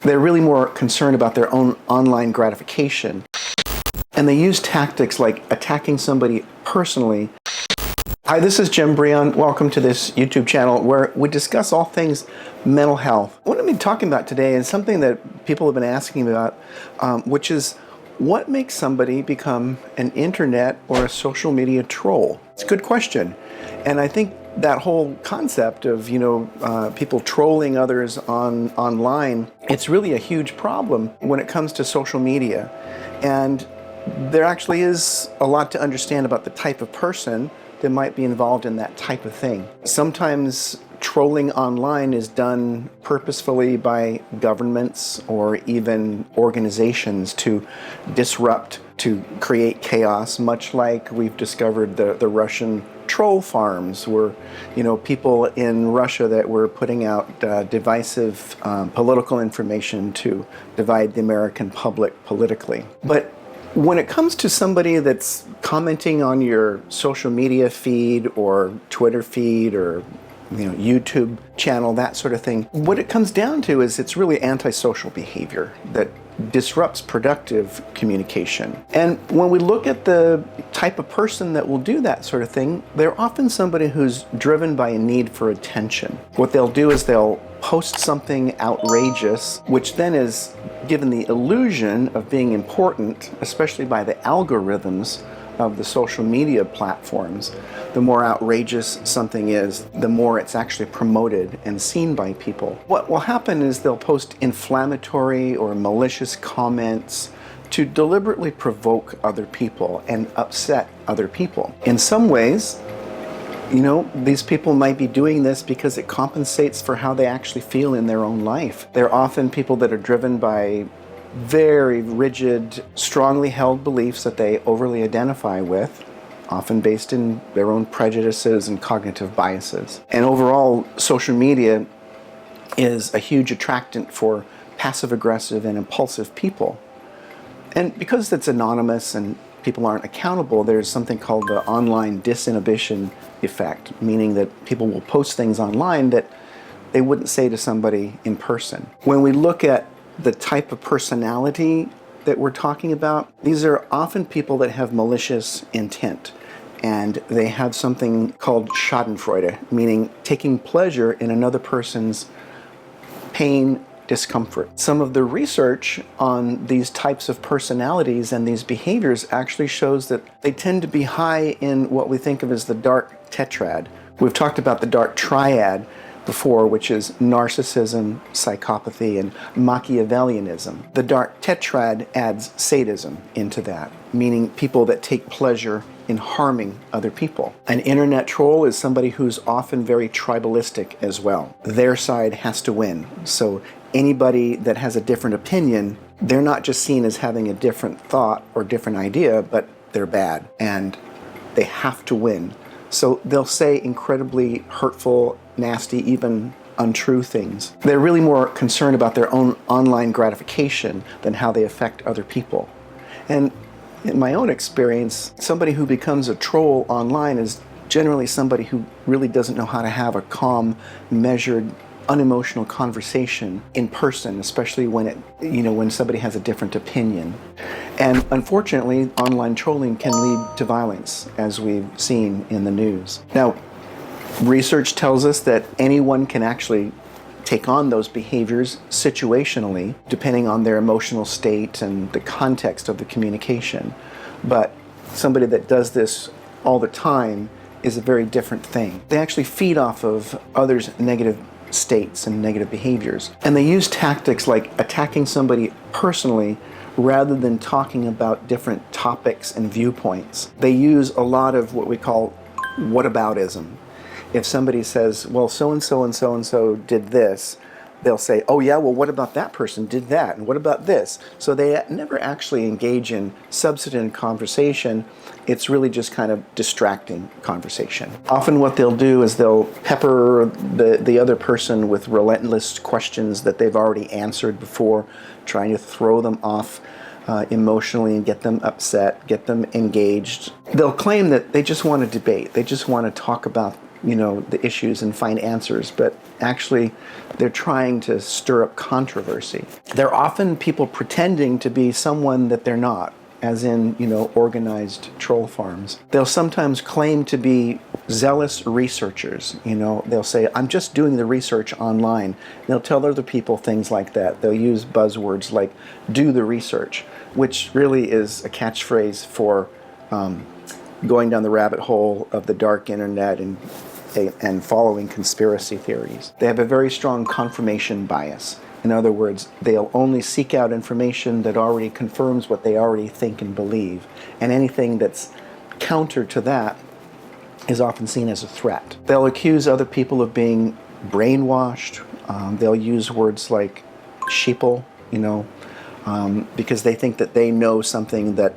They're really more concerned about their own online gratification. And they use tactics like attacking somebody personally. Hi, this is Jim Breon. Welcome to this YouTube channel where we discuss all things mental health. What I'm going to be talking about today is something that people have been asking about, which is what makes somebody become an internet or a social media troll? It's a good question. And I think that whole concept of, people trolling others online, it's really a huge problem when it comes to social media. And there actually is a lot to understand about the type of person that might be involved in that type of thing. Sometimes trolling online is done purposefully by governments or even organizations to disrupt, to create chaos, much like we've discovered the Russian troll farms were, people in Russia that were putting out divisive political information to divide the American public politically. But when it comes to somebody that's commenting on your social media feed or Twitter feed or YouTube channel, that sort of thing, what it comes down to is it's really antisocial behavior that disrupts productive communication. And when we look at the type of person that will do that sort of thing, they're often somebody who's driven by a need for attention. What they'll do is they'll post something outrageous, which then is given the illusion of being important, especially by the algorithms of the social media platforms. The more outrageous something is, the more it's actually promoted and seen by people. What will happen is they'll post inflammatory or malicious comments to deliberately provoke other people and upset other people. In some ways, these people might be doing this because it compensates for how they actually feel in their own life. They're often people that are driven by very rigid, strongly held beliefs that they overly identify with, often based in their own prejudices and cognitive biases. And overall, social media is a huge attractant for passive-aggressive and impulsive people. And because it's anonymous and people aren't accountable, there's something called the online disinhibition effect, meaning that people will post things online that they wouldn't say to somebody in person. When we look at the type of personality that we're talking about, these are often people that have malicious intent. And they have something called schadenfreude, meaning taking pleasure in another person's pain, discomfort. Some of the research on these types of personalities and these behaviors actually shows that they tend to be high in what we think of as the dark tetrad. We've talked about the dark triad before, which is narcissism, psychopathy, and Machiavellianism. The dark tetrad adds sadism into that, meaning people that take pleasure in harming other people. An internet troll is somebody who's often very tribalistic as well. Their side has to win. So anybody that has a different opinion, they're not just seen as having a different thought or different idea, but they're bad and they have to win. So they'll say incredibly hurtful, nasty, even untrue things. They're really more concerned about their own online gratification than how they affect other people. And in my own experience, somebody who becomes a troll online is generally somebody who really doesn't know how to have a calm, measured, unemotional conversation in person, especially when when somebody has a different opinion. And unfortunately, online trolling can lead to violence, as we've seen in the news. Now, research tells us that anyone can actually take on those behaviors situationally, depending on their emotional state and the context of the communication. But somebody that does this all the time is a very different thing. They actually feed off of others' negative states and negative behaviors. And they use tactics like attacking somebody personally rather than talking about different topics and viewpoints. They use a lot of what we call whataboutism. If somebody says, well, so-and-so and so-and-so did this, they'll say, oh yeah, well, what about that person did that? And what about this? So they never actually engage in substantive conversation. It's really just kind of distracting conversation. Often what they'll do is they'll pepper the other person with relentless questions that they've already answered before, trying to throw them off emotionally and get them upset, get them engaged. They'll claim that they just want to debate. They just want to talk about the issues and find answers, but actually they're trying to stir up controversy. They're often people pretending to be someone that they're not, as in, organized troll farms. They'll sometimes claim to be zealous researchers. They'll say, I'm just doing the research online. They'll tell other people things like that. They'll use buzzwords like do the research, which really is a catchphrase for going down the rabbit hole of the dark internet and following conspiracy theories. They have a very strong confirmation bias. In other words, they'll only seek out information that already confirms what they already think and believe. And anything that's counter to that is often seen as a threat. They'll accuse other people of being brainwashed. They'll use words like sheeple, because they think that they know something that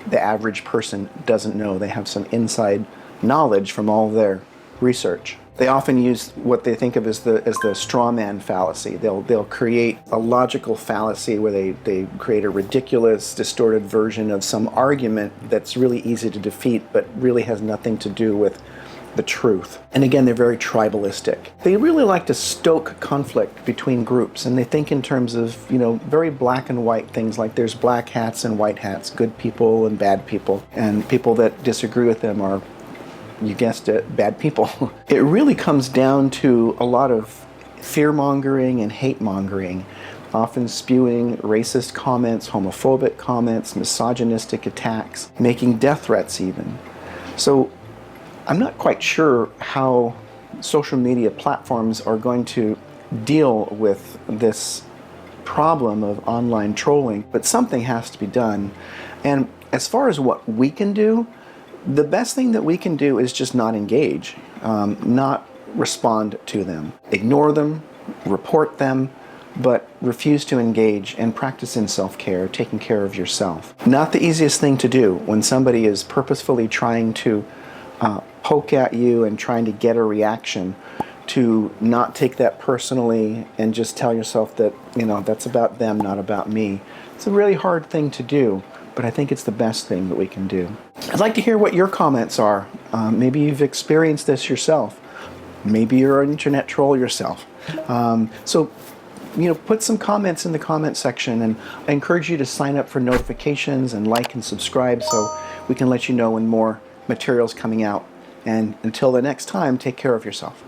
the average person doesn't know. They have some inside knowledge from all their research. They often use what they think of as the straw man fallacy. They'll create a logical fallacy where they create a ridiculous, distorted version of some argument that's really easy to defeat, but really has nothing to do with the truth. And again, they're very tribalistic. They really like to stoke conflict between groups, and they think in terms of, very black and white things, like there's black hats and white hats, good people and bad people, and people that disagree with them are, you guessed it, bad people. It really comes down to a lot of fear-mongering and hate-mongering, often spewing racist comments, homophobic comments, misogynistic attacks, making death threats even. So I'm not quite sure how social media platforms are going to deal with this problem of online trolling, but something has to be done. And as far as what we can do, the best thing that we can do is just not engage, not respond to them. Ignore them, report them, but refuse to engage and practice in self-care, taking care of yourself. Not the easiest thing to do when somebody is purposefully trying to poke at you and trying to get a reaction, to not take that personally and just tell yourself that, that's about them, not about me. It's a really hard thing to do, but I think it's the best thing that we can do. I'd like to hear what your comments are. Maybe you've experienced this yourself. Maybe you're an internet troll yourself. So put some comments in the comment section, and I encourage you to sign up for notifications and like and subscribe so we can let you know when more material's coming out. And until the next time, take care of yourself.